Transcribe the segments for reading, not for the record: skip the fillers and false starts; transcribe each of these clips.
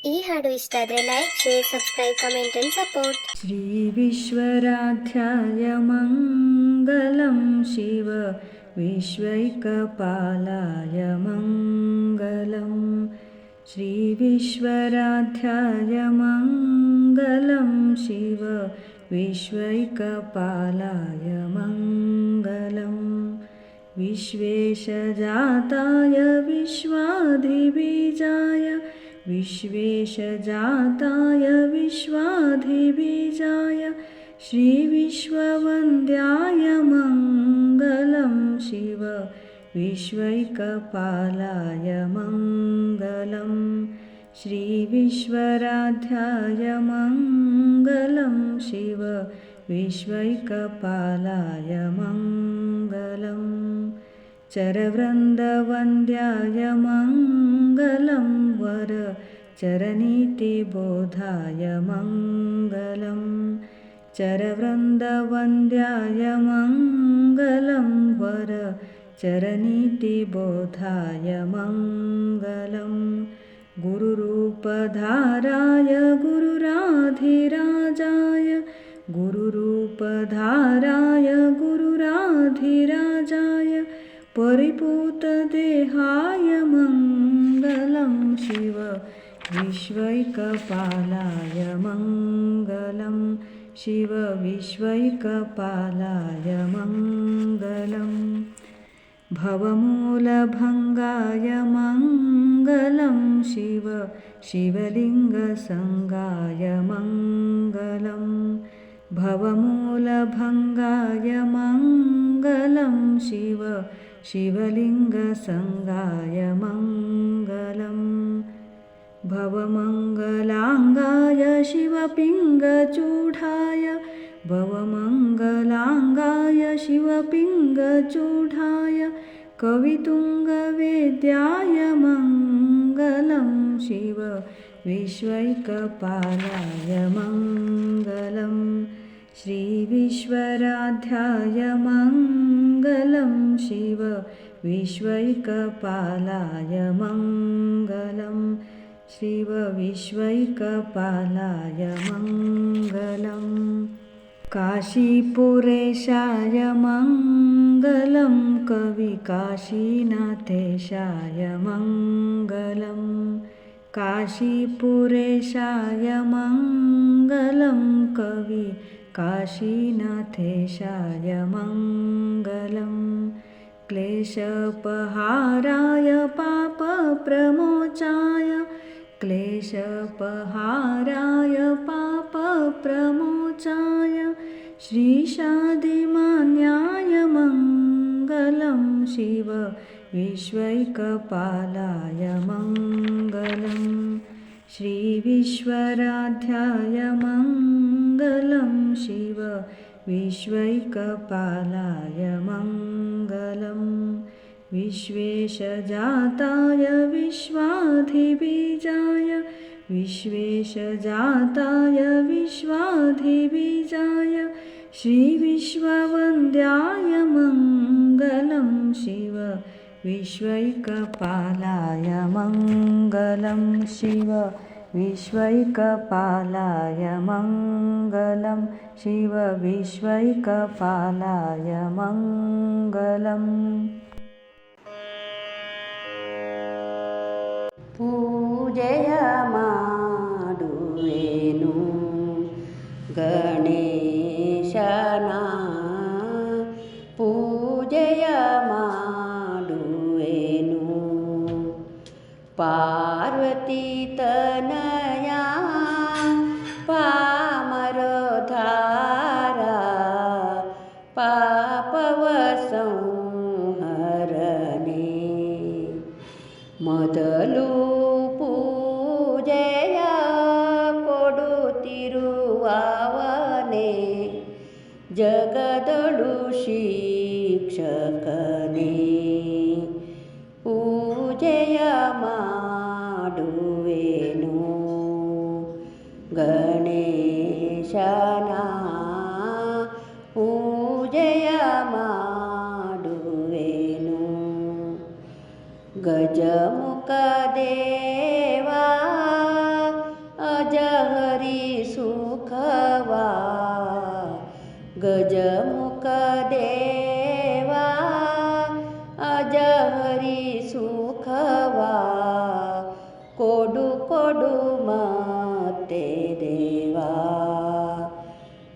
ಈ ಹಾಡು ಇಷ್ಟ ಆದರೆ like, share, subscribe, comment and support. Shri ವಿಶ್ವರಾಧ್ಯಾಯ ಮಂಗಲಂ ಶಿವ ವಿಶ್ವೈಕಪಾಲಾಯ ಮಂಗಲಂ. ಶ್ರೀ ವಿಶ್ವರಾಧ್ಯಾಯ ಮಂಗಲಂ ಶಿವ ವಿಶ್ವೈಕಪಾಲಾಯ ಮಂಗಲಂ. ವಿಶ್ವೇಶಜಾತಾಯ ವಿಶ್ವಾಧಿಬೀಜಾಯ विश्वेशजाताय विश्वाधिबीजाय श्रीविश्ववन्द्याय मङ्गलं शिव विश्वैकपालाय मङ्गलं. श्रीविश्वराध्याय मङ्गलं शिव विश्वैकपालाय मङ्गलं. चरवृन्दवन्द्याय मङ्गलं वर चरनीतिबोधाय मङ्गलं. चरवृन्दवन्द्याय मङ्गलं वर चरनीतिबोधाय मङ्गलं. गुरुरूपधाराय गुरुराधिराजाय गुरुरूपधाराय गुरुराधिराजाय परिपूतदेहाय मङ्गलं शिव विश्वैकपालाय मङ्गलं. शिव विश्वैकपालाय मङ्गलं. भवमूलभङ्गाय मङ्गलं शिव शिवलिङ्गसङ्गाय मङ्गलं. भवमूलभङ्गाय मङ्गलं शिव शिवलिङ्गसङ्गाय मङ्गलं. भवमङ्गलाङ्गाय शिवपिङ्गचूढाय भवमङ्गलाङ्गाय शिवपिङ्गचूढाय कवितुङ्गवेद्याय मङ्गलं शिव विश्वैकपालाय मङ्गलं. श्रीविश्वराध्याय मङ्गलं शिव विश्वैकपालाय मङ्गलं. शिव विश्वैकपालाय मङ्गलं. काशीपुरेशाय मङ्गलं कवि काशीनाथेशाय मङ्गलं. काशीपुरेशाय मङ्गलं कवि काशीनाथेशाय मङ्गलं. क्लेशपहाराय पापप्रमोचाय क्लेशपहाराय पापप्रमोचाय श्रीशादिमान्याय मङ्गलं शिव विश्वैकपालाय मङ्गलं. श्रीविश्वराध्याय मङ्गलं शिव विश्वैकपालाय मङ्गलं. विश्वेशजाताय विश्वाधिबीजाय विश्वेशजाताय विश्वाधिबीजाय श्रीविश्ववन्द्याय मङ्गलं शिव विश्वैकपालाय मङ्गलं. शिव विश्वैकपालाय मङ्गलं. शिव विश्वैकपालाय मङ्गलम्. पूजय ಮಾಡುವೆನು ಗಣೇಶನ ಪೂಜೆಯ ಮಾಡುವೆನು ಪಾರ್ವತಿ ತನಯ ಪಾಮರಧಾರ ಪಾಪವ ಸಂಹರನೆ ಮೊದಲು ಪೂಜೆಯ ಕೊಡುತ್ತಿರುವವನೇ ಜಗದಳು ಶಿಕ್ಷಕನೇ ಪೂಜೆಯ ಮಾಡುವೆನು ಗಣೇಶನ ಪೂಜೆಯ ಮಾಡುವೆನು ಗಜಮುಖ ದೇವಾ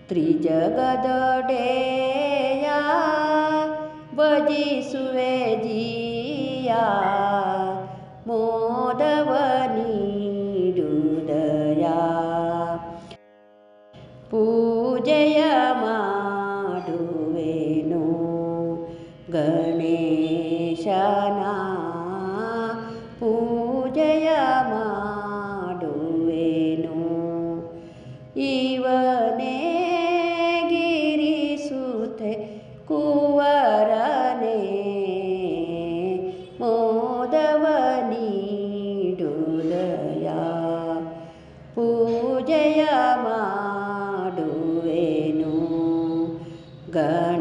ತ್ರಿಜಗದೊಡೆಯ ಭಜಿಸುವೆ ಜಿಯ ಮೋದವ ನೀಡುದಯ ಪೂಜೆಯ ಮಾಡುವೆನು ಗಣೇಶನ ಪೂಜೆಯ ಮಾಡುವೆನು ಇವನೇ ಗಿರಿಸುತ್ತೆ ಕುವರನೇ ಮೋದವ ನೀಡುದಯ ಪೂಜೆಯ ಮಾಡುವೆನು ಗಣೇಶನ